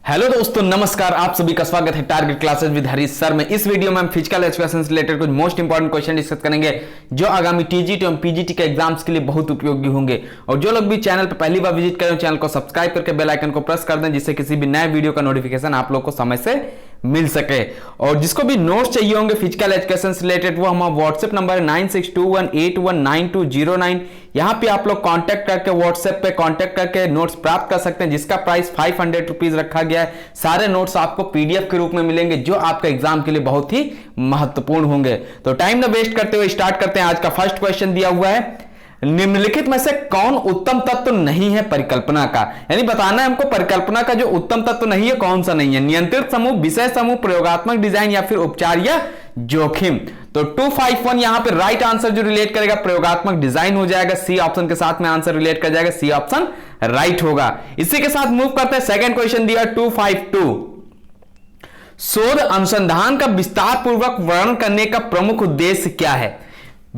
Hello दोस्तों, नमस्कार। आप सभी का स्वागत है target classes with Harish sir में। इस वीडियो में हम फिजिकल एजुकेशन से रिलेटेड कुछ मोस्ट इंपॉर्टेंट क्वेश्चन डिस्कस करेंगे जो आगामी टीजीटी और पीजीटी के एग्जाम्स के लिए बहुत उपयोगी होंगे। और जो लोग भी चैनल पर पहली बार विजिट करें, चैनल को सब्सक्राइब करके बेल आइकन को प्रेस कर दें, जिससे किसी भी नए वीडियो का नोटिफिकेशन आप लोग को समय से मिल सके। और जिसको भी नोट्स चाहिए होंगे फिजिकल एजुकेशन से रिलेटेड, वो हमारा व्हाट्सएप नंबर है 9621819209। यहां पे आप लोग कांटेक्ट करके व्हाट्सएप पे कांटेक्ट करके नोट्स प्राप्त कर सकते हैं, जिसका प्राइस 500 रुपीज रखा गया है। सारे नोट्स आपको पीडीएफ के रूप में मिलेंगे जो आपका एग्जाम के लिए बहुत ही महत्वपूर्ण होंगे। तो टाइम न वेस्ट करते हुए स्टार्ट करते हैं। आज का फर्स्ट क्वेश्चन दिया हुआ है, निम्नलिखित में से कौन उत्तम तत्व नहीं है परिकल्पना का। यानी बताना है हमको परिकल्पना का जो उत्तम तत्व नहीं है कौन सा नहीं है। नियंत्रित समूह, विषय समूह, प्रयोगात्मक डिजाइन या फिर उपचार या जोखिम। तो 251 यहां पे राइट आंसर जो रिलेट करेगा प्रयोगात्मक डिजाइन हो जाएगा। सी ऑप्शन के साथ में आंसर रिलेट कर जाएगा, सी ऑप्शन राइट होगा। इसी के साथ मूव करते हैं। सेकंड क्वेश्चन दिया 252, शोध अनुसंधान का विस्तार पूर्वक वर्णन करने का प्रमुख उद्देश्य क्या है।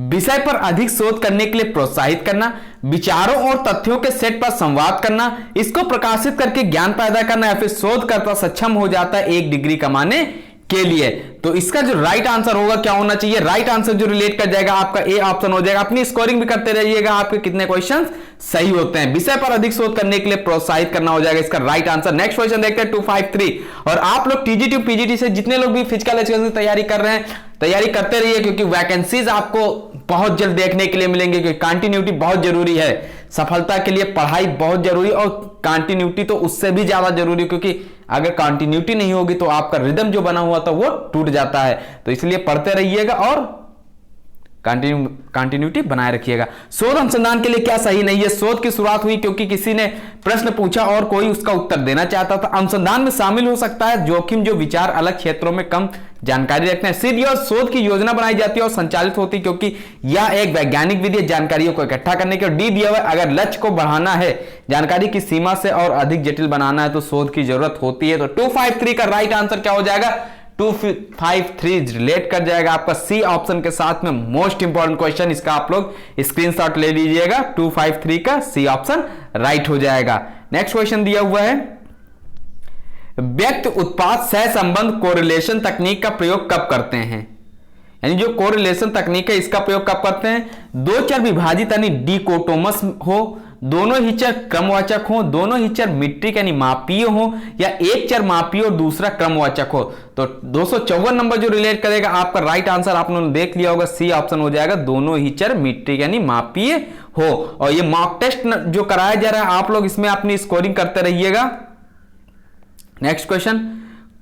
विषय पर अधिक शोध करने के लिए प्रोत्साहित करना, विचारों और तथ्यों के सेट पर संवाद करना, इसको प्रकाशित करके ज्ञान पैदा करना, या फिर शोधकर्ता सक्षम हो जाता है 1 डिग्री कमाने के लिए। तो इसका जो राइट आंसर होगा क्या होना चाहिए। राइट आंसर जो रिलेट कर जाएगा आपका ए ऑप्शन हो जाएगा। अपनी स्कोरिंग भी करते रहिएगा, आपके कितने क्वेश्चंस सही होते हैं। विषय पर अधिक शोध करने के लिए प्रोत्साहित करना हो जाएगा इसका राइट आंसर। नेक्स्ट क्वेश्चन देखते हैं 253। और आप लोग टीजीटी पीजीटी से जितने लोग भी फिजिकल एजुकेशन की तैयारी कर रहे हैं, तैयारी करते रहिए, क्योंकि वैकेंसीज आपको बहुत जल्द देखने के लिए मिलेंगे। क्योंकि कंटिन्यूटी बहुत जरूरी है सफलता के लिए, पढ़ाई बहुत जरूरी, और कंटिन्यूटी तो उससे भी ज्यादा जरूरी, क्योंकि अगर कंटिन्यूटी नहीं होगी तो आपका रिदम जो बना हुआ था वो टूट जाता है। तो इसलिए पढ़ते रहिएगा और कंटिन्यूटी बनाए रखिएगा। शोध अनुसंधान के लिए क्या सही नहीं है। शोध की शुरुआत हुई क्योंकि किसी ने प्रश्न पूछा और कोई उसका उत्तर देना चाहता था। अनुसंधान में शामिल हो सकता है जोखिम, जो विचार अलग क्षेत्रों में कम जानकारी रखते हैं। सीधी और शोध की योजना बनाई जाती है और संचालित होती है क्योंकि यह एक वैज्ञानिक विधि है जानकारियों को इकट्ठा करने के। डी दिया हुआ है, अगर लक्ष्य को बढ़ाना है, जानकारी की सीमा से और अधिक जटिल बनाना है तो शोध की जरूरत होती है। तो 253 का राइट आंसर क्या हो जाएगा, 253 रिलेट कर जाएगा आपका सी ऑप्शन के साथ में। मोस्ट इंपॉर्टेंट क्वेश्चन, इसका आप लोग स्क्रीनशॉट ले लीजिएगा। 253 का सी ऑप्शन राइट हो जाएगा। नेक्स्ट क्वेश्चन दिया हुआ है, व्यक्ति उत्पाद सहसंबंध कोरिलेशन तकनीक का प्रयोग कब करते हैं। यानी जो कोरिलेशन तकनीक है इसका प्रयोग कब करते हैं। दो चर विभाजित यानी डिकोटोमस हो, दोनों ही चर क्रमवाचक हो, दोनों ही चर मीट्रिक यानी मापीय हो, या एक चर मापीय और दूसरा क्रमवाचक हो। तो 254 नंबर जो रिलेट करेगा आपका राइट आंसर आप लोगों ने देख लिया होगा, सी ऑप्शन हो जाएगा, दोनों ही चर मीट्रिक यानी मापीय हो। और ये मॉक टेस्ट जो कराया जा रहा है आप लोग इसमें अपनी स्कोरिंग करते रहिएगा। नेक्स्ट क्वेश्चन,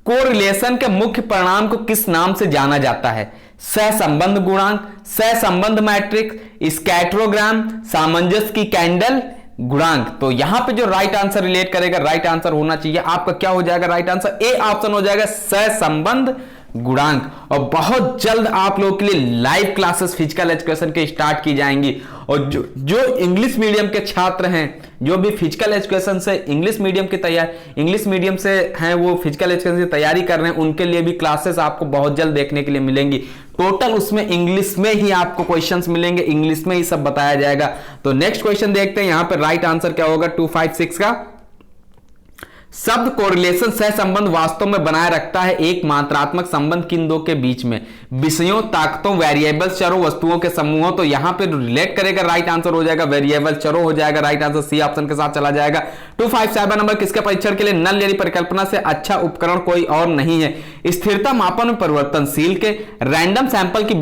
कोरिलेशन के मुख्य परिणाम को किस नाम से जाना जाता है। सहसंबंध गुणांक, सहसंबंध मैट्रिक्स, स्कैटरोग्राम, सामंजस्य की कैंडल, गुणांक। तो यहां पे जो राइट आंसर रिलेट करेगा, राइट आंसर होना चाहिए आपका क्या हो जाएगा, राइट आंसर ए ऑप्शन हो जाएगा, सहसंबंध गुणांक। और बहुत जल्द आप लोगों के लिए लाइव क्लासेस फिजिकल एजुकेशन के स्टार्ट की जाएंगी। और जो इंग्लिश मीडियम के छात्र हैं, जो भी फिजिकल एजुकेशन से इंग्लिश मीडियम की तैयारी, इंग्लिश मीडियम से हैं, वो फिजिकल एजुकेशन की तैयारी कर रहे हैं, उनके लिए भी क्लासेस आपको बहुत जल्द देखने के लिए मिलेंगी। टोटल उसमें इंग्लिश में ही आपको क्वेश्चंस मिलेंगे, इंग्लिश में ही सब बताया जाएगा। तो नेक्स्ट क्वेश्चन देखते हैं, यहां पर राइट आंसर क्या होगा 256 का। शब्द कोरिलेशन सहसंबंध वास्तव में बनाए रखता है एक मात्रात्मक संबंध किन दो के बीच में, विषयों, ताकतों, वेरिएबल्स, चरों, वस्तुओं के समूहों। तो यहां पे रिलेट करेगा, राइट आंसर हो जाएगा वेरिएबल, चरों हो जाएगा, राइट आंसर सी ऑप्शन के साथ चला जाएगा। 257 नंबर, किसके परीक्षण के लिए नल यानी परिकल्पना से अच्छा उपकरण कोई और नहीं है। स्थिरता मापन में परिवर्तनशील के, रैंडम सैंपल की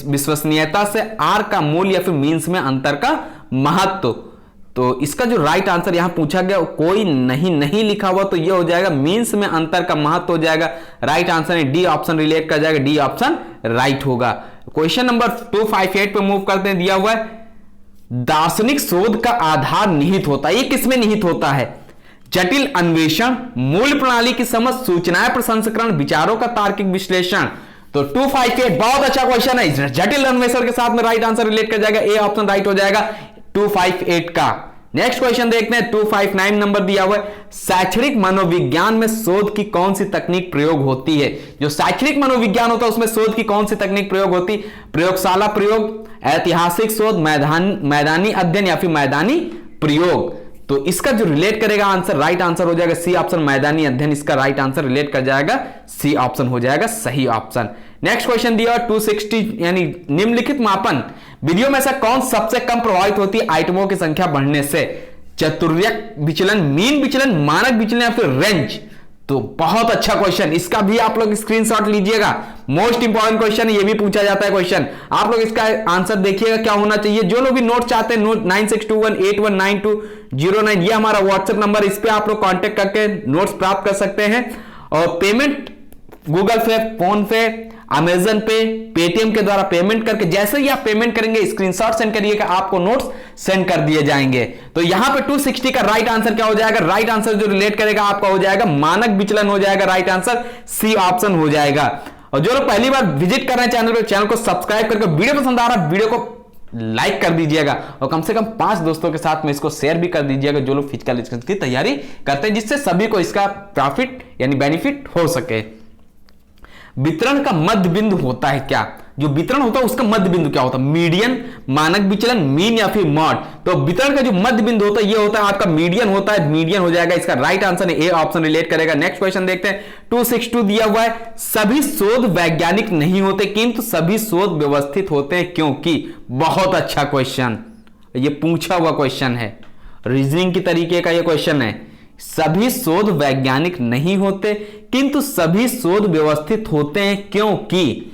विश्वसनीयता से, आर का मूल या फिर मीन्स में अंतर का महत्व। तो इसका जो राइट आंसर यहां पूछा गया कोई नहीं लिखा हुआ, तो ये हो जाएगा मीन्स में अंतर का महत्व हो जाएगा। Right answer D option relate कर जाएगा, डी ऑप्शन राइट होगा। क्वेश्चन नंबर 258 पे मूव करते हैं। दिया हुआ है, दार्शनिक शोध का आधार निहित होता है। ये किसमें निहित होता है। जटिल अन्वेषण, मूल प्रणाली की समझ, सूचनाएं प्रसंस्करण, विचारों का तार्किक विश्लेषण। तो 258 बहुत अच्छा क्वेश्चन है। जटिल अन्वेषण के साथ में राइट आंसर रिलेट कर जाएगा, ए ऑप्शन राइट हो जाएगा 258 का। नेक्स्ट क्वेश्चन देखते हैं 259 नंबर दिया हुआ है, शैक्षणिक मनोविज्ञान में शोध की कौन सी तकनीक प्रयोग होती है। जो शैक्षणिक मनोविज्ञान होता है उसमें शोध की कौन सी तकनीक प्रयोग होती, प्रयोगशाला प्रयोग, ऐतिहासिक शोध, मैदानी अध्ययन या फिर मैदानी प्रयोग। तो इसका जो रिलेट करेगा आंसर, राइट आंसर हो जाएगा सी ऑप्शन, मैदानी अध्ययन इसका राइट आंसर रिलेट कर जाएगा, सी ऑप्शन हो जाएगा सही ऑप्शन। नेक्स्ट क्वेश्चन दिया 260 यानी निम्नलिखित मापन विधियों में से कौन सबसे कम प्रभावित होती है आइटमों की संख्या बढ़ने से? चतुर्भुज विचलन, मीन विचलन, मानक विचलन या फिर रेंज? तो बहुत अच्छा क्वेश्चन, इसका भी आप लोग स्क्रीनशॉट लीजिएगा, मोस्ट इंपॉर्टेंट क्वेश्चन, ये भी पूछा जाता है क्वेश्चन। आप लोग इसका आंसर देखिएगा क्या होना चाहिए। जो लोग भी नोट चाहते हैं, नोट 9621819209 ये हमारा व्हाट्सएप नंबर, इस पे आप लोग कांटेक्ट करके नोट्स प्राप्त कर सकते हैं। और पेमेंट गूगल पे, फोन पे, अमेजन पे, पेटीएम के द्वारा पेमेंट करके, जैसे ही आप पेमेंट करेंगे स्क्रीनशॉट सेंड करिएगा, आपको नोट्स सेंड कर दिए जाएंगे। तो यहां पे 260 का राइट आंसर क्या हो जाएगा? राइट आंसर जो रिलेट करेगा आपका हो जाएगा मानक विचलन हो जाएगा, राइट आंसर सी ऑप्शन हो जाएगा। और जो लोग पहली बार विजिट कर रहे हैं चैनल पे, चैनल को सब्सक्राइब करके, वीडियो पसंद आ रहा है वीडियो को लाइक कर दीजिएगा और कम से कम 5 दोस्तों के साथ में इसको शेयर भी कर दीजिएगा जो लोग फिजिकल एजुकेशन की तैयारी करते हैं, जिससे सभी को इसका प्रॉफिट यानी बेनिफिट हो सके। वितरण का मध्य बिंदु होता है क्या? जो वितरण होता है उसका मध्य बिंदु क्या होता है? मीडियन, मानक विचलन, मीन या फिर मॉड? तो वितरण का जो मध्य बिंदु होता है ये होता है आपका मीडियन होता है, मीडियन हो जाएगा इसका right answer, A option relate करेगा। नेक्स्ट क्वेश्चन देखते हैं, 262 दिया हुआ है, सभी शोध वैज्ञानिक नहीं होते किंतु सभी शोध व्यवस्थित होते हैं क्योंकि? बहुत अच्छा क्वेश्चन, ये पूछा हुआ क्वेश्चन है, रीजनिंग की तरीके का ये क्वेश्चन है। सभी शोध वैज्ञानिक नहीं होते किंतु सभी शोध व्यवस्थित होते हैं क्योंकि?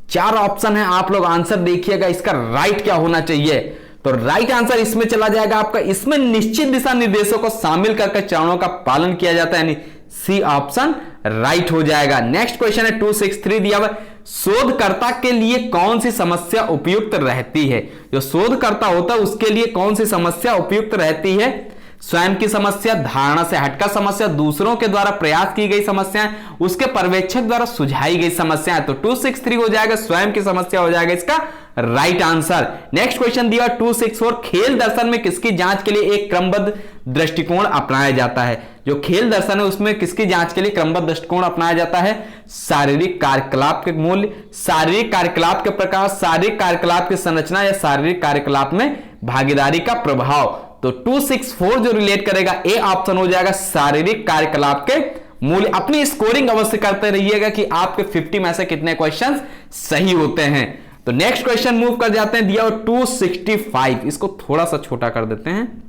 4 ऑप्शन है, आप लोग आंसर देखिएगा इसका राइट क्या होना चाहिए। तो राइट आंसर इसमें चला जाएगा आपका, इसमें निश्चित दिशा निर्देशों को शामिल करके चरणों का पालन किया जाता है, यानी सी ऑप्शन राइट हो जाएगा। नेक्स्ट क्वेश्चन है 263 दिया हुआ, शोधकर्ता के लिए कौन सी समस्या उपयुक्त रहती है? जो शोधकर्ता होता है उसके लिए कौन सी समस्या उपयुक्त रहती है? स्वयं की समस्या, धारणा से हटकर समस्या, दूसरों के द्वारा प्रयास की गई समस्याएं, उसके पर्यवेक्षक द्वारा सुझाई गई समस्याएं। तो 263 हो जाएगा, स्वयं की समस्या हो जाएगा इसका राइट आंसर। नेक्स्ट क्वेश्चन दिया 264, खेल दर्शन में किसकी जांच के लिए एक क्रमबद्ध दृष्टिकोण अपनाया जाता है? जो खेल दर्शन है उसमें किसकी जांच के लिए क्रमबद्ध दृष्टिकोण अपनाया जाता है? शारीरिक कार्यकलाप के मूल्य, शारीरिक कार्यकलाप के प्रकार, शारीरिक कार्यकलाप की संरचना या शारीरिक कार्यकलाप में भागीदारी का प्रभाव। तो 264 जो रिलेट करेगा ए ऑप्शन हो जाएगा, शारीरिक कार्यकलाप के मूल्य। अपनी स्कोरिंग अवश्य करते रहिएगा कि आपके 50 में से कितने क्वेश्चंस सही होते हैं। तो नेक्स्ट क्वेश्चन मूव कर जाते हैं, दिया 265, इसको थोड़ा सा छोटा कर देते हैं,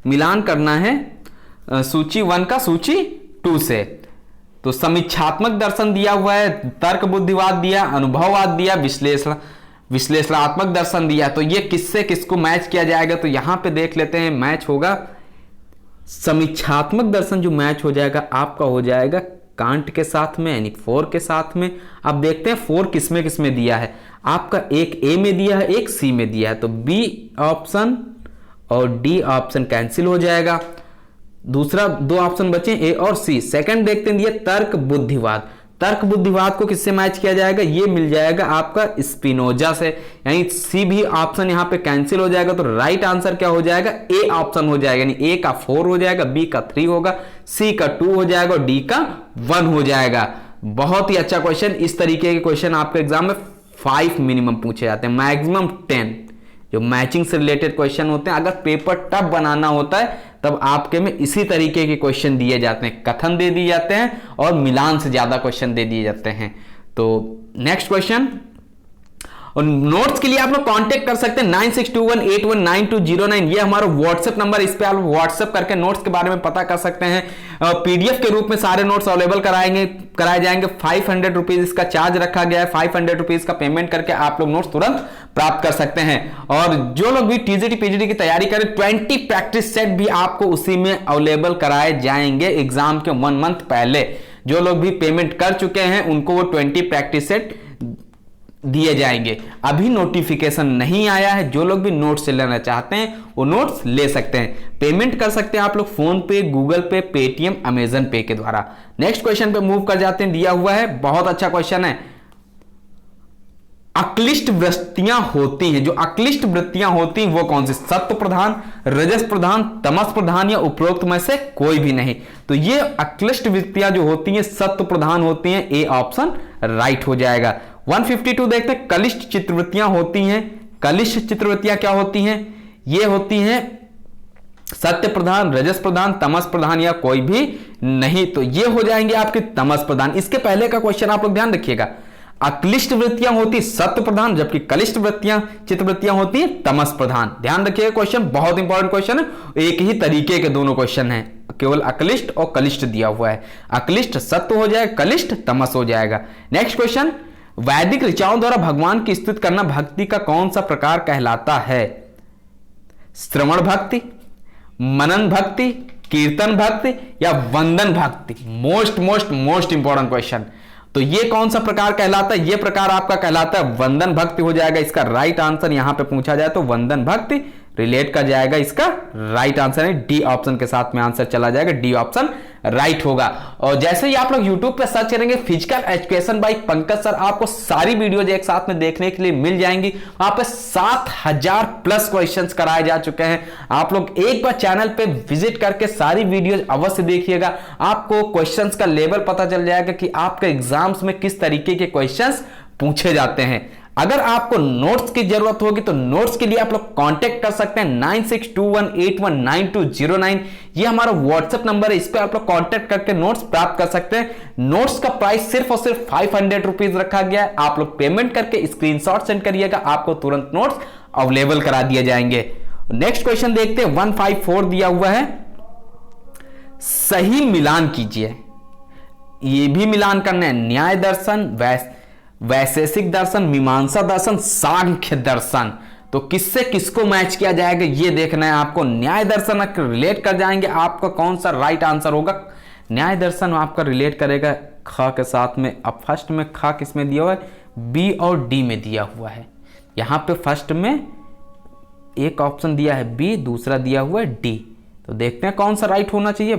मिलान करना है सूची 1 का सूची 2 से। तो समीक्षात्मक दर्शन दिया हुआ है, तर्क बुद्धिवाद दिया, अनुभववाद दिया, विश्लेषणात्मक दर्शन दिया। तो ये किससे किसको मैच किया जाएगा? तो यहां पे देख लेते हैं, मैच होगा समीक्षात्मक दर्शन जो मैच हो जाएगा आपका हो जाएगा कांट के साथ में, यानी 4 के साथ में। अब देखते हैं 4 किसमें किसमें दिया है आपका, एक ए में दिया है, एक सी में दिया है। तो बी ऑप्शन और डी ऑप्शन कैंसिल हो जाएगा, दूसरा 2 ऑप्शन बचे ए और सी। सेकंड देखते हैं दिया तर्क बुद्धिवाद, तर्क बुद्धिवाद को किससे मैच किया जाएगा? ये मिल जाएगा आपका स्पिनोजा से, यानी सी भी ऑप्शन यहां पे कैंसिल हो जाएगा। तो राइट आंसर क्या हो जाएगा? ए ऑप्शन हो जाएगा, यानी ए का 4 हो जाएगा, बी का 3 होगा, सी का 2 हो जाएगा और डी का 1 हो जाएगा। बहुत ही अच्छा क्वेश्चन, इस तरीके के क्वेश्चन आपके एग्जाम में 5 मिनिमम पूछे जाते हैं, मैक्सिमम 10 जो मैचिंग से रिलेटेड क्वेश्चन होते हैं। अगर पेपर टफ बनाना होता है तब आपके में इसी तरीके के क्वेश्चन दिए जाते हैं, कथन दे दिए जाते हैं और मिलान से ज्यादा क्वेश्चन दे दिए जाते हैं। तो नेक्स्ट क्वेश्चन, और नोट्स के लिए आप लोग कांटेक्ट कर सकते हैं 9621819209, ये हमारा व्हाट्सएप नंबर, इस पे आप व्हाट्सएप करके नोट्स के बारे में पता कर सकते हैं। पीडीएफ के रूप में सारे नोट्स अवेलेबल कराए जाएंगे। 500 रुपीज इसका चार्ज रखा गया है, 500 रुपीज का पेमेंट करके आप लोग नोट्स तुरंत प्राप्त कर सकते हैं। और जो लोग भी टीजीटी पीजीटी की तैयारी करें, 20 प्रैक्टिस सेट भी आपको उसी में अवेलेबल कराए जाएंगे एग्जाम के 1 मंथ पहले। जो लोग भी पेमेंट कर चुके हैं उनको वो 20 प्रैक्टिस सेट दिए जाएंगे। अभी नोटिफिकेशन नहीं आया है, जो लोग भी नोट्स लेना चाहते हैं वो नोट्स ले सकते हैं। पेमेंट कर सकते हैं आप लोग फोन पे, गूगल पे, पेटीएम, अमेजन पे के द्वारा। नेक्स्ट क्वेश्चन पे मूव कर जाते हैं, दिया हुआ है बहुत अच्छा क्वेश्चन है। अक्लिष्ट वृत्तियां होती हैं, जो अक्लिष्ट वृत्तियां होती हैं वो कौन सी? सत्व प्रधान, रजस प्रधान, तमस प्रधान या उपरोक्त में से कोई भी नहीं। तो ये अक्लिष्ट वृत्तियां जो होती हैं सत्व प्रधान होती हैं, ए ऑप्शन राइट हो जाएगा। 152 देखते हैं, कलिष्ठ चित्रवृत्तियां होती हैं। कलिष्ठ चित्रवृत्तियां क्या होती हैं? ये होती हैं सत्य प्रधान, रजस प्रधान, तमस प्रधान या कोई भी नहीं। तो ये हो जाएंगे आपके तमस प्रधान। इसके पहले का क्वेश्चन आप लोग ध्यान रखिएगा, अक्लिष्ट वृत्तियां होती सत्य प्रधान, जबकि कलिष्ट वृत्तियां चित्त वृत्तियां होती है तमस प्रधान। ध्यान रखिएगा, क्वेश्चन बहुत इंपॉर्टेंट क्वेश्चन है, एक ही तरीके के दोनों क्वेश्चन हैं, केवल अक्लिष्ट और कलिष्ट दिया हुआ है। अक्लिष्ट सत्य हो जाएगा, कलिष्ट तमस हो जाएगा। नेक्स्ट क्वेश्चन, वैदिक ऋचाओं द्वारा भगवान की स्तुति करना भक्ति का कौन सा प्रकार कहलाता है? श्रवण भक्ति, मनन भक्ति, कीर्तन भक्ति या वंदन भक्ति? Most important question. तो ये कौन सा प्रकार कहलाता है? ये प्रकार आपका कहलाता है वंदन भक्ति हो जाएगा। इसका राइट आंसर यहां पे पूछा जाए तो वंदन भक्ति रिलेट कर जाएगा। इसका राइट आंसर है डी ऑप्शन के साथ में आंसर चला जाएगा, डी ऑप्शन राइट होगा। और जैसे ही आप लोग YouTube पे सर्च करेंगे physical education by Pankaj sir, आपको सारी वीडियोज एक साथ में देखने के लिए मिल जाएंगी। वहां पे 7000 प्लस क्वेश्चंस कराए जा चुके हैं। आप लोग एक बार चैनल पे विजिट करके सारी वीडियोज अवश्य देखिएगा, आपको क्वेश्चंस का लेवल पता चल जाएगा कि आपके एग्जाम्स में किस तरीके के क्वेश्चंस पूछे जाते हैं। अगर आपको नोट्स की जरूरत होगी तो नोट्स के लिए आप लोग कांटेक्ट कर सकते हैं 9621819209। ये हमारा व्हाट्सएप नंबर है, इस पर आप लोग कांटेक्ट करके नोट्स प्राप्त कर सकते हैं। नोट्स का प्राइस सिर्फ और सिर्फ 500 रुपीज रखा गया है। आप लोग पेमेंट करके स्क्रीनशॉट सेंड करिएगा, आपको तुरंत नोट्स अवेलेबल करा दिए जाएंगे। नेक्स्ट क्वेश्चन देखते हैं, 154 दिया हुआ है, सही मिलान कीजिए। ये भी मिलान करना है, न्याय दर्शन, वैशेषिक दर्शन, मीमांसा दर्शन, सांख्य दर्शन। तो किससे किसको मैच किया जाएगा ये देखना है आपको। न्याय दर्शन रिलेट कर जाएंगे, आपका कौन सा राइट आंसर होगा? न्याय दर्शन आपका रिलेट करेगा ख के साथ में। अब फर्स्ट में ख किस में दिया हुआ है? बी और डी में दिया हुआ है। यहां पे फर्स्ट में एक ऑप्शन दिया है बी, दूसरा दिया हुआ है डी। तो देखते हैं कौन सा राइट होना चाहिए।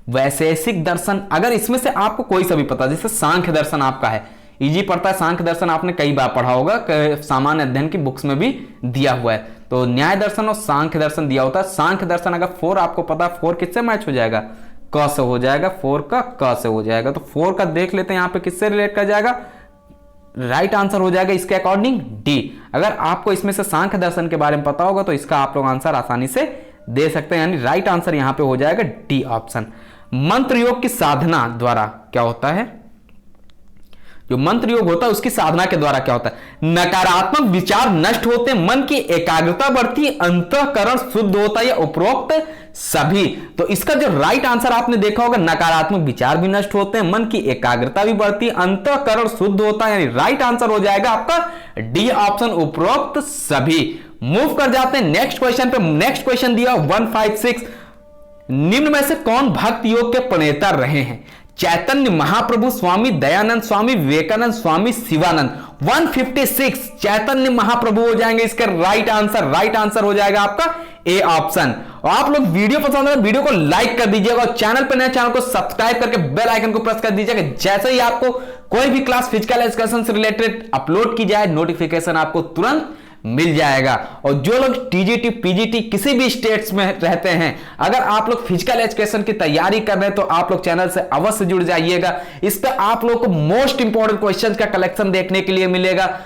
वैशेषिक दर्शन, अगर इसमें से आपको कोई सा भी पता, जैसे सांख्य दर्शन आपका है, इजी पड़ता है सांख्य दर्शन, आपने कई बार पढ़ा होगा, सामान्य अध्ययन की बुक्स में भी दिया हुआ है। तो न्याय दर्शन और सांख्य दर्शन दिया होता है। सांख्य दर्शन अगर 4 आपको पता है, 4 किससे मैच हो जाएगा? क से हो जाएगा, 4 का क से हो जाएगा। तो 4 का देख लेते हैं यहाँ पे किससे रिलेट कर जाएगा। राइट आंसर हो जाएगा इसके अकॉर्डिंग डी। अगर आपको इसमें से सांख्य दर्शन के बारे में पता होगा तो इसका आप लोग आंसर आसानी से दे सकते हैं, यानी राइट आंसर यहां पे हो जाएगा डी ऑप्शन। मंत्र योग की साधना द्वारा क्या होता है? जो मंत्र योग होता है उसकी साधना के द्वारा क्या होता है? नकारात्मक विचार नष्ट होते, मन की एकाग्रता बढ़ती, अंतःकरण शुद्ध होता है या उपरोक्त सभी? तो इसका जो राइट आंसर आपने देखा होगा, नकारात्मक विचार भी नष्ट होते हैं, मन की एकाग्रता भी बढ़ती, अंतःकरण शुद्ध होता है, यानी राइट आंसर हो जाएगा आपका डी ऑप्शन, उपरोक्त सभी। मूव कर जाते हैं नेक्स्ट क्वेश्चन पे। नेक्स्ट क्वेश्चन दिया 156, निम्न में से कौन भक्ति योग के प्रणेता रहे हैं? चैतन्य महाप्रभु, स्वामी दयानंद, स्वामी विवेकानंद, स्वामी शिवानंद। 156 चैतन्य महाप्रभु हो जाएंगे इसका राइट आंसर हो जाएगा आपका ए ऑप्शन। और आप लोग वीडियो पसंद है वीडियो को लाइक कर दीजिएगा और चैनल पर नए चैनल को सब्सक्राइब करके बेल आइकन को प्रेस कर दीजिएगा। जैसे ही आपको कोई भी क्लास फिजिकल एजुकेशन से रिलेटेड अपलोड की जाए नोटिफिकेशन आपको तुरंत मिल जाएगा। और जो लोग टीजीटी पीजीटी किसी भी स्टेट्स में रहते हैं, अगर आप लोग फिजिकल एजुकेशन की तैयारी कर रहे हैं तो आप लोग चैनल से अवश्य जुड़ जाइएगा। इस पे आप लोग को मोस्ट इंपॉर्टेंट क्वेश्चंस का कलेक्शन देखने के लिए मिलेगा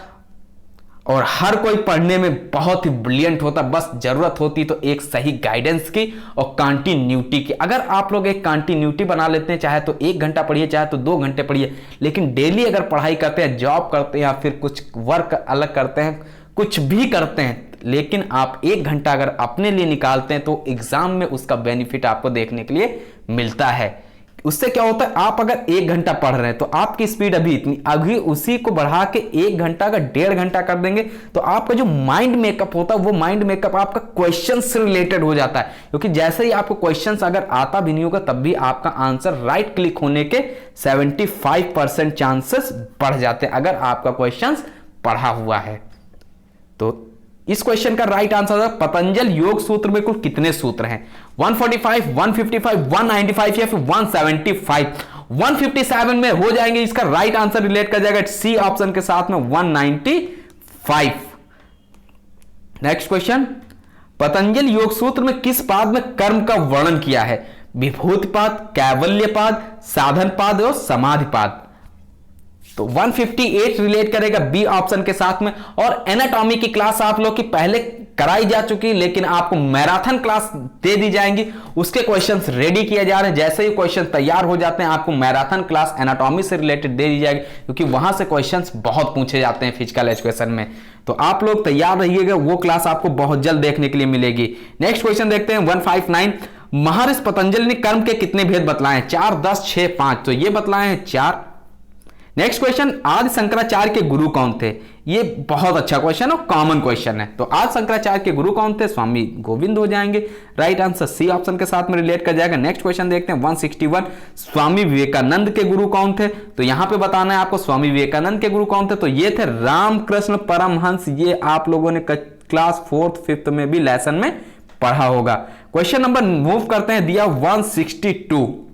और हर कोई पढ़ने में बहुत ही ब्रिलियंट होता, बस जरूरत होती तो एक सही गाइडेंस की और कंटिन्यूटी की। अगर आप लोग एक कंटिन्यूटी बना लेते हैं, चाहे तो 1 घंटा पढ़िए चाहे तो 2 घंटे पढ़िए, लेकिन डेली अगर पढ़ाई करते हैं, जॉब करते हैं या फिर कुछ वर्क अलग करते हैं, कुछ भी करते हैं, लेकिन आप 1 घंटा अगर अपने लिए निकालते हैं तो एग्जाम में उसका बेनिफिट आपको देखने के लिए मिलता है। उससे क्या होता है, आप अगर 1 घंटा पढ़ रहे हैं तो आपकी स्पीड अभी उसी को बढ़ा के 1 घंटा अगर 1.5 घंटा कर देंगे तो आपका जो माइंड मेकअप होता है वो माइंड मेकअप आपका क्वेश्चन से रिलेटेड हो जाता है। क्योंकि जैसे ही आपको क्वेश्चन अगर आता भी नहीं होगा तब भी आपका आंसर राइट क्लिक होने के 75% चांसेस बढ़ जाते हैं अगर आपका क्वेश्चन पढ़ा हुआ है। तो इस क्वेश्चन का राइट आंसर है पतंजल योग सूत्र में कुल कितने सूत्र हैं? 145, 155, 195 या फिर 175? 157 में हो जाएंगे, इसका राइट आंसर रिलेट कर जाएगा सी ऑप्शन के साथ में 195। नेक्स्ट क्वेश्चन, पतंजल योग सूत्र में किस पाद में कर्म का वर्णन किया है? विभूति पाद, कैवल्य पाद, साधन पाद और समाधि पाद। तो 158 रिलेट करेगा बी ऑप्शन के साथ में। और एनाटॉमी की क्लास आप लोग की पहले कराई जा चुकी, लेकिन आपको मैराथन क्लास दे दी जाएंगी, उसके क्वेश्चंस रेडी किए जा रहे हैं। जैसे ही क्वेश्चन तैयार हो जाते हैं आपको मैराथन क्लास एनाटॉमी से रिलेटेड दे दी जाएगी, क्योंकि वहां से क्वेश्चंस बहुत पूछे जाते हैं फिजिकल एजुकेशन में। तो आप लोग तैयार रहिएगा, वो क्लास आपको बहुत जल्द देखने के लिए मिलेगी। नेक्स्ट क्वेश्चन देखते हैं 159। महर्षि पतंजलि ने कर्म के कितने भेद बतलाए? 4, 10, 6, 5। तो ये बतलाए हैं 4। नेक्स्ट क्वेश्चन, आदि शंकराचार्य के गुरु कौन थे? ये बहुत अच्छा क्वेश्चन और कॉमन क्वेश्चन है। तो आदि शंकराचार्य के गुरु कौन थे? स्वामी गोविंद हो जाएंगे। राइट आंसर सी ऑप्शन के साथ में रिलेट कर जाएगा। नेक्स्ट क्वेश्चन देखते हैं 161। स्वामी विवेकानंद के गुरु कौन थे? तो यहां पे बताना है आपको स्वामी विवेकानंद के गुरु कौन थे। तो ये थे रामकृष्ण परमहंस। ये आप लोगों ने क्लास 4th 5th में भी लेसन में पढ़ा होगा। क्वेश्चन नंबर मूव करते हैं, दिया 162।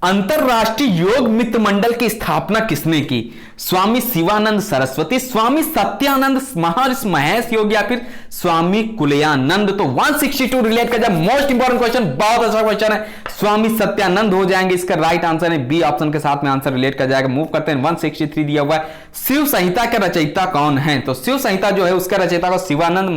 अंतरराष्ट्रीय योग मित्र मंडल की स्थापना किसने की? स्वामी शिवानंद सरस्वती, स्वामी सत्यानंद, महर्षि महेश योगी या फिर स्वामी कुलयानंद? तो 162 रिलेट कर जाए, मोस्ट इंपॉर्टेंट क्वेश्चन, बहुत अच्छा क्वेश्चन है। स्वामी सत्यानंद हो जाएंगे, इसका राइट आंसर है बी ऑप्शन के साथ में आंसर रिलेट कर जाएगा। मूव करते हैं 163 दिया हुआ है, शिव संहिता के रचयिता कौन है? तो शिव संहिता जो है उसका रचयिता को शिवानंद,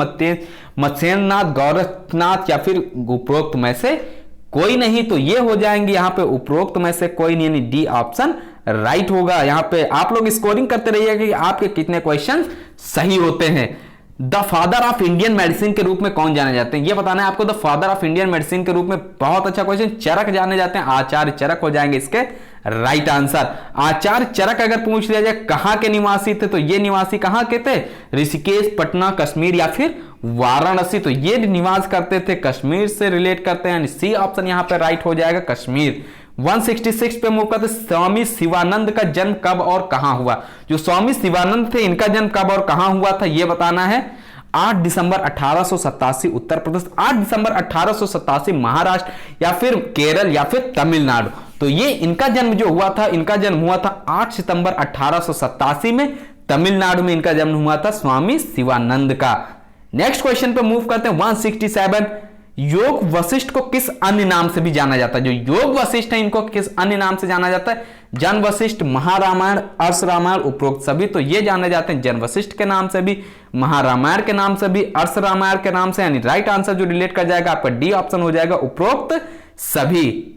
मत्स्येंद्रनाथ, गौरनाथ या फिर उपरोक्त में से कोई नहीं। तो ये हो जाएंगे यहां पे उपरोक्त में से कोई नहीं, यानी डी ऑप्शन राइट होगा। यहां पे आप लोग स्कोरिंग करते रहिएगा कि आपके कितने क्वेश्चन सही होते हैं। The father of Indian medicine के रूप में कौन जाने जाते हैं? ये बताना है आपको। The father of Indian medicine के रूप में बहुत अच्छा क्वेश्चन, चरक जाने जाते हैं। आचार्य चरक हो जाएंगे इसके राइट आंसर। आचार्य चरक अगर पूछ लिया जाए कहां के निवासी थे, तो ये निवासी कहां के थे? ऋषिकेश, पटना, कश्मीर या फिर वाराणसी। तो ये निवास करते थे कश्मीर से रिलेट करते हैं, सी ऑप्शन यहां पे राइट हो जाएगा, कश्मीर। 166 पे मूव करते, स्वामी शिवानंद का जन्म कब और कहां हुआ? जो स्वामी शिवानंद थे इनका जन्म कब और कहां हुआ था ये बताना है। 8 दिसंबर 1887 उत्तर प्रदेश, 8 दिसंबर 1887 महाराष्ट्र या फिर केरल या फिर तमिलनाडु। तो ये इनका जन्म जो हुआ था, इनका जन्म हुआ था 8 सितंबर 1887 में, तमिलनाडु में इनका जन्म हुआ था स्वामी शिवानंद का। नेक्स्ट क्वेश्चन पे मूव करते हैं 167। योग वशिष्ठ को किस अन्य नाम से भी जाना जाता है? जो योग वशिष्ठ है इनको किस अन्य नाम से जाना जाता है? जन वशिष्ठ, महारामायण, अर्ष रामायण, उपरोक्त सभी। तो ये जाने जाते हैं जन वशिष्ठ के नाम से भी, महारामायण के नाम से भी, अर्ष रामायण के नाम से। यानी राइट आंसर जो रिलेट कर जाएगा आपका डी ऑप्शन हो जाएगा, उपरोक्त सभी।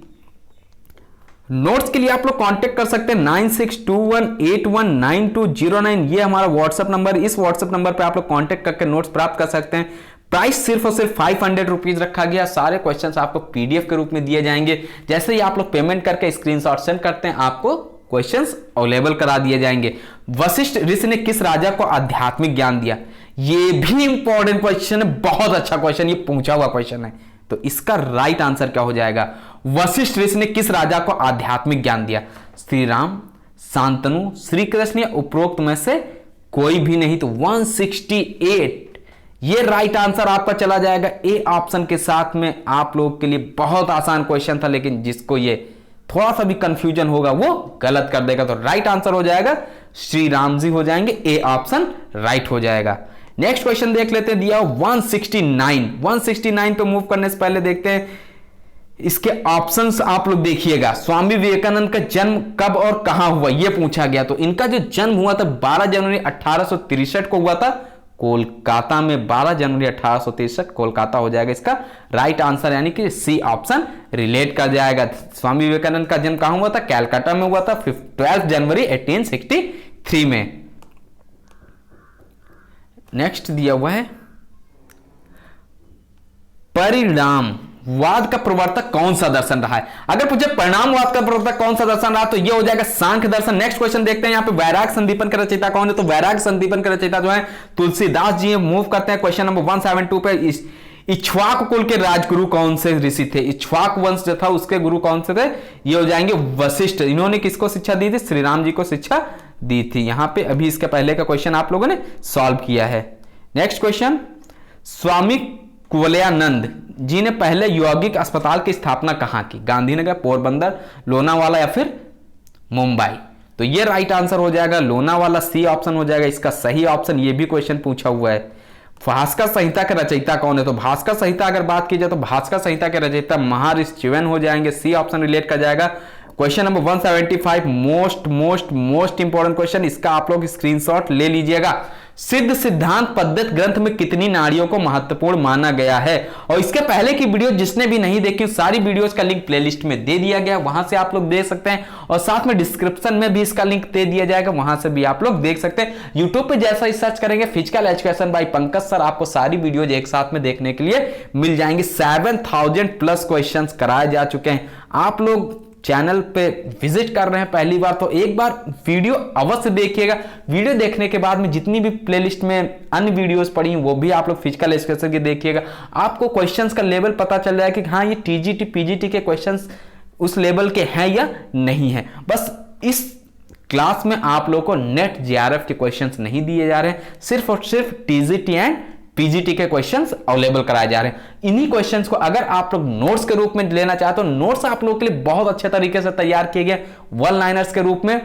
नोट्स के लिए आप लोग कांटेक्ट कर सकते हैं 9621819209। ये हमारा व्हाट्सएप नंबर, इस व्हाट्सएप नंबर पे आप लोग कांटेक्ट करके नोट्स प्राप्त कर सकते हैं। प्राइस सिर्फ और सिर्फ 500 रुपीज रखा गया। सारे क्वेश्चंस आपको पीडीएफ के रूप में दिए जाएंगे। जैसे ही आप लोग पेमेंट करके स्क्रीनशॉट सेंड करते हैं आपको क्वेश्चंस अवेलेबल करा दिए जाएंगे। वशिष्ठ ऋषि ने किस राजा को आध्यात्मिक ज्ञान दिया? ये भी इंपॉर्टेंट क्वेश्चन है, बहुत अच्छा क्वेश्चन, ये पूछा हुआ क्वेश्चन है। तो इसका राइट आंसर क्या हो जाएगा? वशिष्ठ ऋषि ने किस राजा को आध्यात्मिक ज्ञान दिया? श्री राम, शांतनु, श्री कृष्ण या उपरोक्त में से कोई भी नहीं। तो 168 ये राइट आंसर आपका चला जाएगा ए ऑप्शन के साथ में। आप लोग के लिए बहुत आसान क्वेश्चन था, लेकिन जिसको ये थोड़ा सा भी कंफ्यूजन होगा वो गलत कर देगा। तो राइट आंसर हो जाएगा श्री राम जी हो जाएंगे, ए ऑप्शन राइट हो जाएगा। नेक्स्ट क्वेश्चन देख लेते हैं, दिया 169 पे मूव करने से पहले देखते हैं इसके ऑप्शंस। आप लोग देखिएगा, स्वामी विवेकानंद का जन्म कब और कहां हुआ ये पूछा गया। तो इनका जो जन्म हुआ था 12 जनवरी 1863 को हुआ था कोलकाता में। 12 जनवरी 1863 कोलकाता हो जाएगा इसका राइट आंसर, यानी कि सी ऑप्शन रिलेट कर जाएगा। स्वामी विवेकानंद का जन्म कहां हुआ था? कैलकाटा में हुआ था 12 जनवरी 1863 में। नेक्स्ट दिया हुआ है परिणामवाद का प्रवर्तक कौन सा दर्शन रहा है? अगर पूछे परिणामवाद का प्रवर्तक कौन सा दर्शन रहा तो यह हो जाएगा सांख्य दर्शन। नेक्स्ट क्वेश्चन देखते हैं यहां पे वैराग संदीपन का रचयिता कौन है? तो वैराग संदीपन का रचयिता जो है तुलसीदास जी। मूव करते हैं क्वेश्चन नंबर 172 पे। इक्ष्वाक कुल के राजगुरु कौन से ऋषि थे? इक्ष्वाक वंश जो था उसके गुरु कौन से थे? ये हो जाएंगे वशिष्ठ। इन्होंने किसको शिक्षा दी थी? श्री राम जी को शिक्षा दी थी। यहां पे अभी इसके पहले का क्वेश्चन आप लोगों ने सॉल्व किया है। नेक्स्ट क्वेश्चन, स्वामी कुवलयानंद जी ने पहले यौगिक अस्पताल की स्थापना कहां की? गांधीनगर, पोरबंदर, लोनावाला या फिर मुंबई? तो ये राइट आंसर हो जाएगा लोनावाला, सी ऑप्शन हो जाएगा इसका सही ऑप्शन। ये भी क्वेश्चन पूछा हुआ है। भास्कर संहिता के रचयिता कौन है? तो भास्कर संहिता अगर बात की जाए तो भास्कर संहिता के रचयिता महर्षि च्यवन हो जाएंगे, सी ऑप्शन रिलेट कर जाएगा। Question number 175 most important question, इसका आप लोग स्क्रीनशॉट ले लीजिएगा। सिद्ध सिद्धांत पद्धत ग्रंथ में कितनी नाड़ियों को महत्वपूर्ण माना गया है। और इसके पहले की वीडियो जिसने भी नहीं देखी सारी वीडियोस का लिंक प्लेलिस्ट में दे दिया गया, वहां से आप लोग देख सकते हैं और साथ में डिस्क्रिप्शन में भी इसका लिंक दे दिया जाएगा, वहां से भी आप लोग देख सकते हैं। यूट्यूब पे जैसा ही सर्च करेंगे physical education by Pankaj sir, आपको सारी वीडियोज एक साथ में देखने के लिए मिल जाएंगी। 7000 प्लस क्वेश्चन कराए जा चुके हैं। आप लोग चैनल पे विजिट कर रहे हैं पहली बार तो एक बार वीडियो अवश्य देखिएगा। वीडियो देखने के बाद में जितनी भी प्लेलिस्ट में अन्य वीडियोस पड़ी वो भी आप लोग फिजिकल एजुकेशन के देखिएगा। आपको क्वेश्चंस का लेवल पता चल जाएगा कि हाँ ये टीजीटी पीजीटी के क्वेश्चंस उस लेवल के हैं या नहीं है। बस इस क्लास में आप लोग को नेट जेआरएफ के क्वेश्चंस नहीं दिए जा रहे हैं, सिर्फ और सिर्फ टीजीटी एंड पीजीटी के क्वेश्चंस अवेलेबल कराए जा रहे हैं। इन्हीं क्वेश्चंस को अगर आप लोग नोट्स के रूप में लेना चाहते हो, नोट्स आप लोग के लिए बहुत अच्छे तरीके से तैयार किए गए वन लाइनर्स के रूप में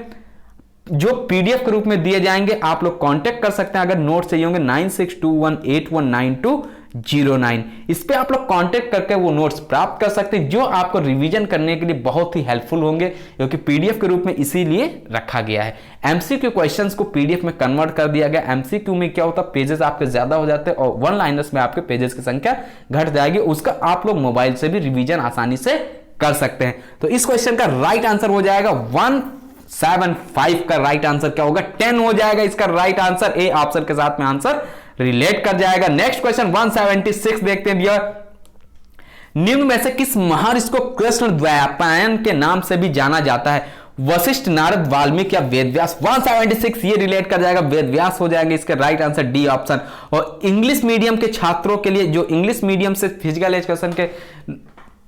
जो पीडीएफ के रूप में दिए जाएंगे। आप लोग कांटेक्ट कर सकते हैं अगर नोट्स चाहिए होंगे 9621819209। इस पे आप लोग कांटेक्ट करके वो नोट्स प्राप्त कर सकते हैं जो आपको रिवीजन करने के लिए बहुत ही हेल्पफुल होंगे, क्योंकि पीडीएफ के रूप में इसीलिए रखा गया है। एमसीक्यू क्वेश्चंस को पीडीएफ में कन्वर्ट कर दिया गया। एमसीक्यू में क्या होता है, पेजेस आपके ज्यादा हो जाते हैं और वन लाइनर्स में आपके पेजेस की संख्या घट जाएगी। उसका आप लोग मोबाइल से भी रिवीजन आसानी से कर सकते हैं। तो इस क्वेश्चन का राइट आंसर हो जाएगा 175 का राइट आंसर क्या होगा 10 हो जाएगा इसका राइट आंसर। ए ऑप्शन के साथ में आंसर रिलेट कर जाएगा। नेक्स्ट क्वेश्चन 176 देखते हैं भैया। निम्न में से किस महर्षि को कृष्ण द्वैपायन के नाम से भी जाना जाता है? वशिष्ठ, नारद, वाल्मीकि या वेदव्यास? 176 ये रिलेट कर जाएगा, वेदव्यास हो जाएगा इसका राइट आंसर डी ऑप्शन। और इंग्लिश मीडियम के छात्रों के लिए जो इंग्लिश मीडियम से फिजिकल एजुकेशन के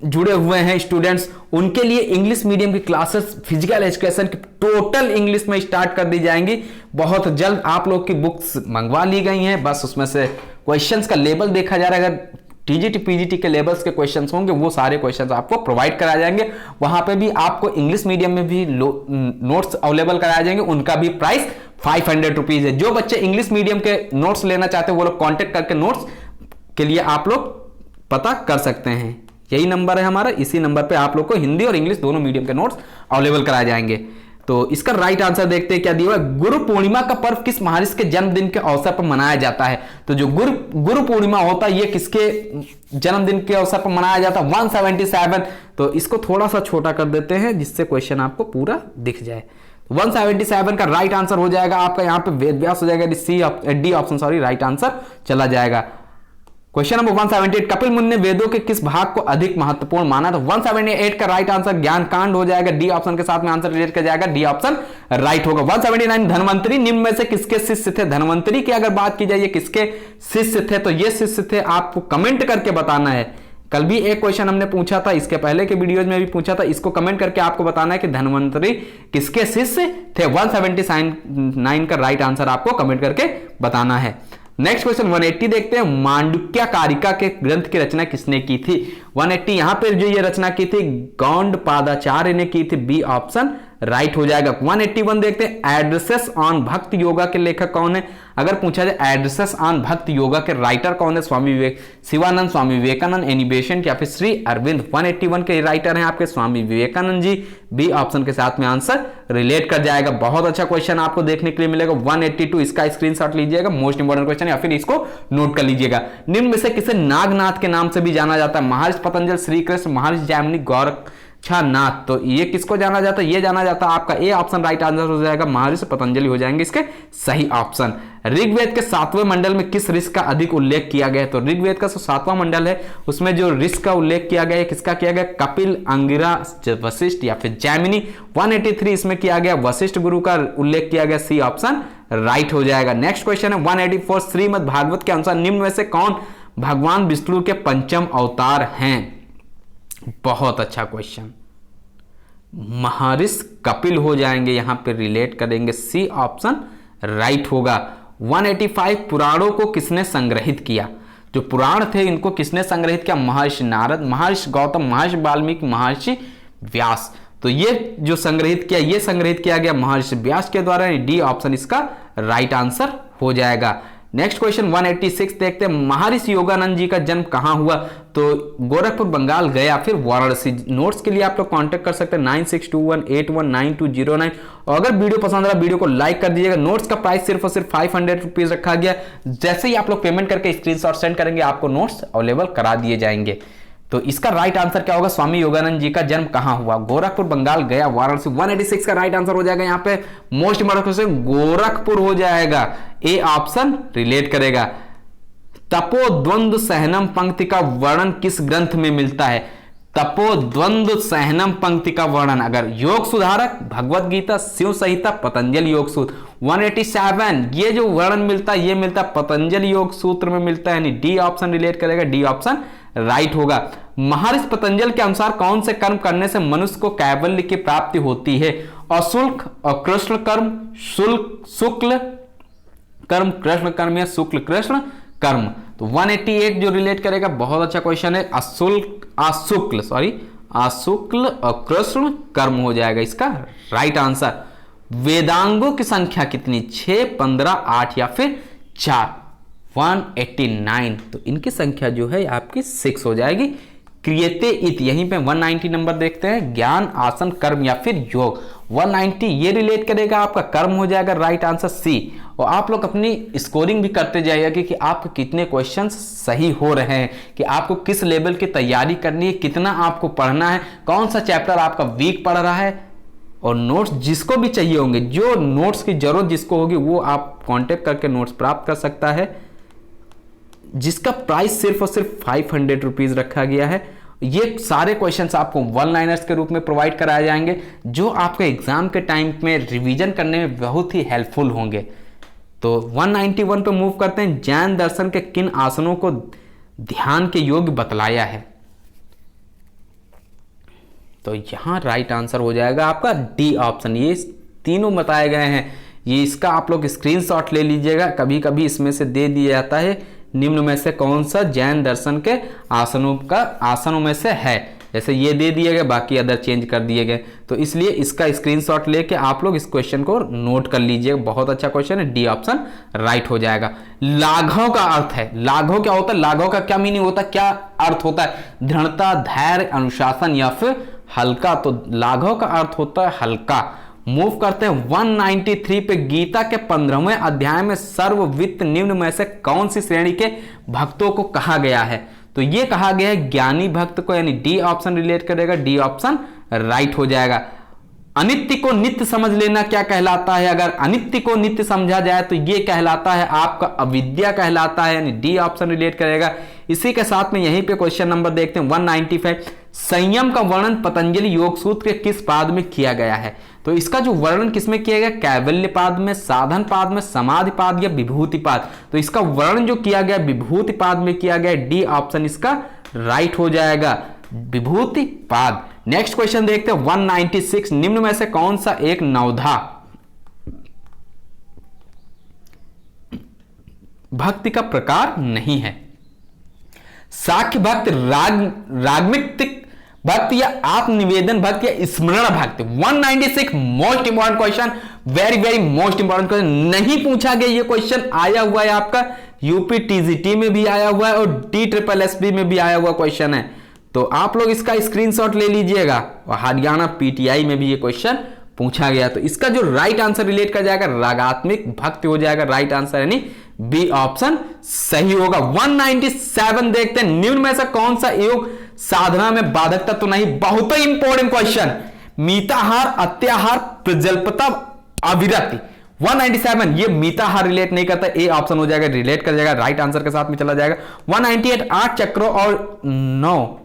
जुड़े हुए हैं स्टूडेंट्स, उनके लिए इंग्लिश मीडियम की क्लासेस फिजिकल एजुकेशन की टोटल इंग्लिश में स्टार्ट कर दी जाएंगी। बहुत जल्द आप लोग की बुक्स मंगवा ली गई हैं, बस उसमें से क्वेश्चंस का लेवल देखा जा रहा है। अगर टीजीटी पीजीटी के लेवल्स के क्वेश्चंस होंगे वो सारे क्वेश्चंस आपको प्रोवाइड कराए जाएंगे। वहां पे भी आपको इंग्लिश मीडियम में भी नोट्स अवेलेबल कराए जाएंगे, उनका भी प्राइस 500 रुपीज है। जो बच्चे इंग्लिश मीडियम के नोट्स लेना चाहते हैं वो लोग कॉन्टेक्ट करके नोट्स के लिए आप लोग पता कर सकते हैं। यही नंबर है हमारा, इसी नंबर पे आप लोग को हिंदी और इंग्लिश दोनों मीडियम के नोट्स अवेलेबल कराए जाएंगे। तो इसका राइट आंसर देखते हैं क्या दिया हुआ है। गुरु पूर्णिमा का पर्व किस महर्षि के जन्मदिन के अवसर पर मनाया जाता है? तो जो गुरु पूर्णिमा होता है ये किसके जन्मदिन के अवसर पर मनाया जाता है? 177। तो इसको थोड़ा सा छोटा कर देते हैं जिससे क्वेश्चन आपको पूरा दिख जाए। 177 का राइट आंसर हो जाएगा आपका यहाँ पे वेदव्यास हो जाएगा, डी ऑप्शन राइट आंसर चला जाएगा। क्वेश्चन नंबर 178, कपिल मुनि ने वेदों के किस भाग को अधिक महत्वपूर्ण माना? तो 178 का राइट आंसर ज्ञान कांड हो जाएगा, डी ऑप्शन के साथ में आंसर रिलेट कर जाएगा, डी ऑप्शन राइट होगा। 179, धन्वंतरी निम्न में से किसके शिष्य थे? धन्वंतरी की अगर बात की जाए किसके शिष्य थे तो ये शिष्य थे, आपको कमेंट करके बताना है। कल भी एक क्वेश्चन हमने पूछा था, इसके पहले के वीडियोज में भी पूछा था, इसको कमेंट करके आपको बताना है कि धन्वंतरी किसके शिष्य थे। 179 का राइट आंसर आपको कमेंट करके बताना है। नेक्स्ट क्वेश्चन 180 देखते हैं। मांडुक्य कारिका के ग्रंथ की रचना किसने की थी? 180 यहां पर जो ये रचना की थी गौंडपादाचार्य ने की थी, बी ऑप्शन राइट हो जाएगा। 181 देखते हैं। एड्रेसेस ऑन भक्त योगा के लेखक कौन है? अगर पूछा जाए एड्रेसेस ऑन भक्त योगा के राइटर कौन है? स्वामी शिवानंद, स्वामी विवेकानंद, एनी बेसेंट या फिर श्री अरविंद? 181 के राइटर हैं आपके स्वामी विवेकानंद जी, बी ऑप्शन के साथ में आंसर रिलेट कर जाएगा। बहुत अच्छा क्वेश्चन आपको देखने के लिए मिलेगा। 182 इसका स्क्रीनशॉट लीजिएगा, मोस्ट इंपोर्टेंट क्वेश्चन, या फिर इसको नोट कर लीजिएगा। निम्न में से किसे नागनाथ के नाम से भी जाना जाता है? महर्षि पतंजलि, श्री कृष्ण, महर्षि जैमिनी, गोरक्षनाथ? तो ये किसको जाना जाता है? ये जाना जाता है आपका ए ऑप्शन राइट आंसर हो जाएगा, महर्षि पतंजलि हो जाएंगे इसके सही ऑप्शन। ऋग्वेद के 7वें मंडल में किस ऋषि का अधिक उल्लेख किया गया है? तो ऋग्वेद का 7वां मंडल है, उसमें जो ऋषि का उल्लेख किया गया है किसका किया गया? कपिल, अंगिरा, वशिष्ठ या फिर जैमिनी? 183 इसमें किया गया, वशिष्ठ गुरु का उल्लेख किया गया, सी ऑप्शन राइट हो जाएगा। नेक्स्ट क्वेश्चन है 184, श्रीमद् भागवत के अनुसार निम्न में से कौन भगवान विष्णु के पंचम अवतार हैं? बहुत अच्छा क्वेश्चन। महर्षि कपिल हो जाएंगे, यहां पे रिलेट करेंगे, सी ऑप्शन राइट होगा। 185, पुराणों को किसने संग्रहित किया? जो पुराण थे इनको किसने संग्रहित किया? महर्षि नारद, महर्षि गौतम, महर्षि वाल्मीकि, महर्षि व्यास? तो ये जो संग्रहित किया, ये संग्रहित किया गया महर्षि व्यास के द्वारा, डी ऑप्शन इसका राइट आंसर हो जाएगा। नेक्स्ट क्वेश्चन 186 देखते हैं, महर्षि योगानंद जी का जन्म कहां हुआ? तो गोरखपुर, बंगाल, गया, फिर वाराणसी। नोट्स के लिए आप लोग कांटेक्ट कर सकते हैं 9621819209। और अगर वीडियो पसंद आ रहा वीडियो को लाइक कर दीजिएगा। नोट्स का प्राइस सिर्फ और सिर्फ 500 रुपीज रखा गया। जैसे ही आप लोग पेमेंट करके स्क्रीनशॉट सेंड करेंगे आपको नोट्स अवेलेबल करा दिए जाएंगे। तो इसका राइट आंसर क्या होगा? स्वामी योगानंद जी का जन्म कहां हुआ? गोरखपुर, बंगाल, गया, वाराणसी। 186 का राइट आंसर हो जाएगा यहाँ पे मोस्ट इंपोर्टेंट क्वेश्चन गोरखपुर हो जाएगा। ए ऑप्शन रिलेट करेगा। तपोद्वंद सहनम पंक्ति का वर्णन किस ग्रंथ में मिलता है? तपोद्वंद सहनम पंक्ति का वर्णन अगर योग सुधारक, भगवत गीता, शिव संहिता, पतंजलि योग सूत्र। 187 ये जो वर्णन मिलता है ये मिलता है पतंजलि योग सूत्र में मिलता है, यानी डी ऑप्शन रिलेट करेगा। डी ऑप्शन राइट होगा। महर्षि पतंजलि के अनुसार कौन से कर्म करने से मनुष्य को कैवल्य की प्राप्ति होती है? अशुल्क, अकृष्ण कर्म, शुल्क, शुक्ल कर्म, कृष्ण कर्म या शुक्ल कृष्ण कर्म। तो 188 जो रिलेट करेगा बहुत अच्छा क्वेश्चन है। अशुक्ल अकृष्ण कर्म हो जाएगा इसका राइट आंसर। वेदांगों की संख्या कितनी? 6, 15, 8 या फिर 4? 189 तो इनकी संख्या जो है आपकी 6 हो जाएगी। क्रियते इत यहीं पे 190 नंबर देखते हैं, ज्ञान, आसन, कर्म या फिर योग। 190 ये रिलेट करेगा आपका कर्म हो जाएगा राइट आंसर सी। और आप लोग अपनी स्कोरिंग भी करते जाइएगा कि आपके कितने क्वेश्चंस सही हो रहे हैं, कि आपको किस लेवल की तैयारी करनी है, कितना आपको पढ़ना है, कौन सा चैप्टर आपका वीक पढ़ रहा है। और नोट्स जिसको भी चाहिए होंगे, जो नोट्स की जरूरत जिसको होगी वो आप कांटेक्ट करके नोट्स प्राप्त कर सकता है, जिसका प्राइस सिर्फ और सिर्फ 500 रुपीज रखा गया है। ये सारे क्वेश्चंस आपको वन लाइनर्स के रूप में प्रोवाइड कराए जाएंगे, जो आपके एग्जाम के टाइम में रिवीजन करने में बहुत ही हेल्पफुल होंगे। तो 191 पे मूव करते हैं। जैन दर्शन के किन आसनों को ध्यान के योग्य बतलाया है? तो यहां राइट आंसर हो जाएगा आपका डी ऑप्शन। ये तीनों बताए गए हैं, ये इसका आप लोग स्क्रीनशॉट ले लीजिएगा। कभी कभी इसमें से दे दिया जाता है निम्न में से कौन सा जैन दर्शन के आसनों में से है, जैसे ये दे दिए गए, बाकी अदर चेंज कर दिए गए। तो इसलिए इसका स्क्रीनशॉट लेके आप लोग इस क्वेश्चन को नोट कर लीजिएगा। बहुत अच्छा क्वेश्चन है, डी ऑप्शन राइट हो जाएगा। लाघव का अर्थ है, लाघव क्या होता है? लाघव का क्या मीनिंग होता है, क्या अर्थ होता है? दृढ़ता, धैर्य, अनुशासन या फिर हल्का। तो लाघव का अर्थ होता है हल्का। मूव करते हैं 193 पे। गीता के 15वें अध्याय में सर्ववित्त निम्न में से कौन सी श्रेणी के भक्तों को कहा गया है? तो ये कहा गया है ज्ञानी भक्त को, यानी डी ऑप्शन रिलेट करेगा। डी ऑप्शन राइट हो जाएगा। अनित्य को नित्य समझ लेना क्या कहलाता है? अगर अनित्य को नित्य समझा जाए तो ये कहलाता है आपका अविद्या कहलाता है, यानी डी ऑप्शन रिलेट करेगा। इसी के साथ में यहीं पे क्वेश्चन नंबर देखते हैं 195। संयम का वर्णन पतंजलि योग सूत्र के किस पाद में किया गया है? तो इसका जो वर्णन किसमें किया गया? कैवल्य पाद में, साधन पाद में, समाधि पाद या विभूति पाद। तो इसका वर्णन जो किया गया विभूति पाद में किया गया। डी ऑप्शन इसका राइट हो जाएगा, विभूति पाद। नेक्स्ट क्वेश्चन देखते हैं 196। निम्न में से कौन सा एक नवधा भक्ति का प्रकार नहीं है? साख्य भक्त, रागमिक भक्त या आत्मनिवेदन भक्त या स्मरण भक्त। 196 most important question, very very most important question. नहीं पूछा गया ये क्वेश्चन, आया हुआ है आपका यूपी टीजीटी में भी आया हुआ है और DSSB में भी आया हुआ क्वेश्चन है। तो आप लोग इसका स्क्रीनशॉट ले लीजिएगा। और हरियाणा PTI में भी ये क्वेश्चन पूछा गया। तो इसका जो राइट आंसर रिलेट कर जाएगा रागात्मिक भक्त हो जाएगा राइट आंसर, यानी बी ऑप्शन सही होगा। 197 देखते हैं। निम्न में से कौन सा योग साधना में बाधक तत्व नहीं? बहुत ही इंपॉर्टेंट क्वेश्चन। मिताहार, अत्याहार, प्रजल्पता, अविरति। 197 ये मिताहार रिलेट नहीं करता, ए ऑप्शन हो जाएगा, रिलेट कर जाएगा, राइट आंसर के साथ में चला जाएगा। 198 8 चक्रों और 9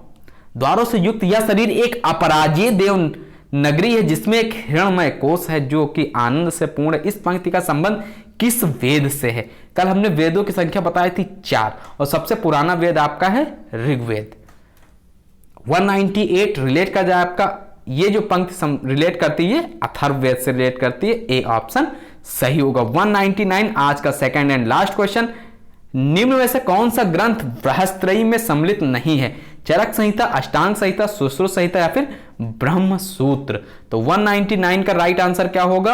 द्वारों से युक्त यह शरीर एक अपराजीय देव नगरी है जिसमें एक हिरणमय कोष है जो कि आनंद से पूर्ण। इस पंक्ति का संबंध किस वेद से है? कल हमने वेदों की संख्या बताई थी 4 और सबसे पुराना वेद आपका है ऋग्वेद। 198 रिलेट कर जाए आपका, ये जो पंक्ति रिलेट करती है अथर्ववेद से रिलेट करती है, ए ऑप्शन सही होगा। 199 आज का सेकंड एंड लास्ट क्वेश्चन। निम्न में से कौन सा ग्रंथ बृहस्त्रयी में सम्मिलित नहीं है? चरक संहिता, अष्टांग संहिता, सुश्रुत संहिता या फिर ब्रह्म सूत्र। तो 199 का राइट आंसर क्या होगा?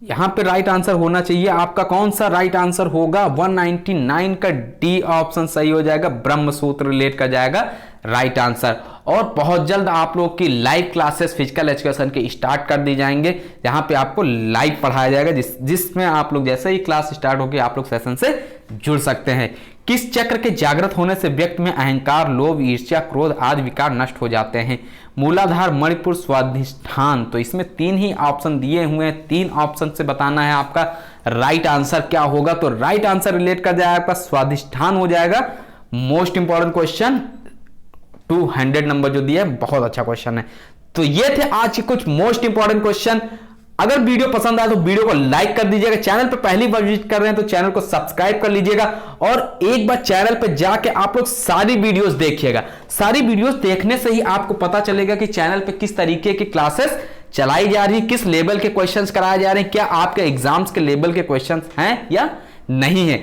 यहां पे राइट आंसर होना चाहिए आपका, कौन सा राइट आंसर होगा, 199 का डी ऑप्शन सही हो जाएगा, ब्रह्मसूत्र रिलेट का जाएगा राइट आंसर। और बहुत जल्द आप लोग की लाइव क्लासेस फिजिकल एजुकेशन के स्टार्ट कर दी जाएंगे, जहां पे आपको लाइव पढ़ाया जाएगा, जिसमें आप लोग जैसे ही क्लास स्टार्ट होगी आप लोग सेशन से जुड़ सकते हैं। किस चक्र के जागृत होने से व्यक्ति में अहंकार, लोभ, ईर्ष्या, क्रोध आदि विकार नष्ट हो जाते हैं? मूलाधार, मणिपुर, स्वाधिष्ठान। तो इसमें 3 ही ऑप्शन दिए हुए हैं, 3 ऑप्शन से बताना है आपका राइट आंसर क्या होगा। तो राइट आंसर रिलेट कर जाएगा आपका स्वाधिष्ठान हो जाएगा। मोस्ट इंपॉर्टेंट क्वेश्चन 200 नंबर जो दिया है, बहुत अच्छा क्वेश्चन है। तो ये थे आज के कुछ मोस्ट इंपॉर्टेंट क्वेश्चन। अगर वीडियो पसंद आए तो वीडियो को लाइक कर दीजिएगा, चैनल पे पहली बार विजिट कर रहे हैं तो चैनल को सब्सक्राइब कर लीजिएगा, और एक बार चैनल पे जाके आप लोग सारी वीडियोस देखिएगा। सारी वीडियोस देखने से ही आपको पता चलेगा कि चैनल पे किस तरीके की क्लासेस चलाई जा रही है, किस लेवल के क्वेश्चंस कराए जा रहे हैं, क्या आपके एग्जाम्स के लेवल के क्वेश्चंस हैं या नहीं है।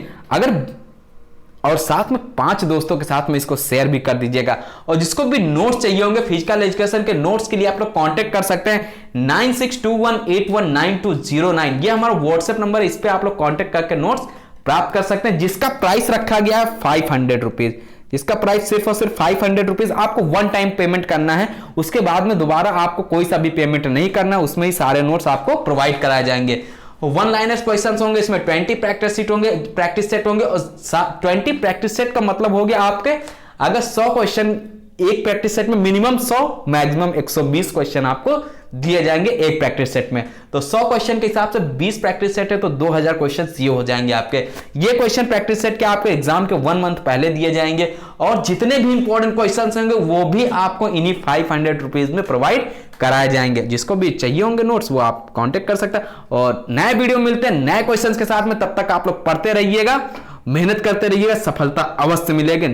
और साथ में 5 दोस्तों के साथ में इसको शेयर भी कर दीजिएगा। और जिसको भी नोट्स चाहिए होंगे फिजिकल एजुकेशन के नोट्स के लिए आप लोग कांटेक्ट कर सकते हैं 9621819209, ये हमारा व्हाट्सएप नंबर है, इस पे आप लोग कांटेक्ट करके नोट्स प्राप्त कर सकते हैं, जिसका प्राइस रखा गया है 500 रुपीज। इसका प्राइस सिर्फ और सिर्फ 500 रुपीज। आपको 1 टाइम पेमेंट करना है, उसके बाद में दोबारा आपको कोई सा भी पेमेंट नहीं करना, उसमें ही सारे नोट्स आपको प्रोवाइड कराए जाएंगे। 1 लाइनर्स क्वेश्चंस होंगे, इसमें 20 प्रैक्टिस सेट होंगे, और 20 प्रैक्टिस सेट का मतलब हो गया आपके अगर 100 क्वेश्चन एक प्रैक्टिस सेट में, मिनिमम 100 मैक्सिमम 120 क्वेश्चन आपको दिए जाएंगे एक प्रैक्टिस सेट में। तो 100 क्वेश्चन के हिसाब से 20 प्रैक्टिस सेट है तो 2000 क्वेश्चन ये हो जाएंगे आपके। ये क्वेश्चन प्रैक्टिस सेट के आपके एग्जाम के 1 मंथ पहले दिए जाएंगे, और जितने भी इंपॉर्टेंट क्वेश्चन होंगे वो भी आपको इन्हीं 500 रुपीज में प्रोवाइड कराए जाएंगे। जिसको भी चाहिए होंगे नोट्स वो आप कांटेक्ट कर सकते हैं। और नए वीडियो मिलते हैं नए क्वेश्चंस के साथ में, तब तक आप लोग पढ़ते रहिएगा, मेहनत करते रहिएगा, सफलता अवश्य मिलेगी।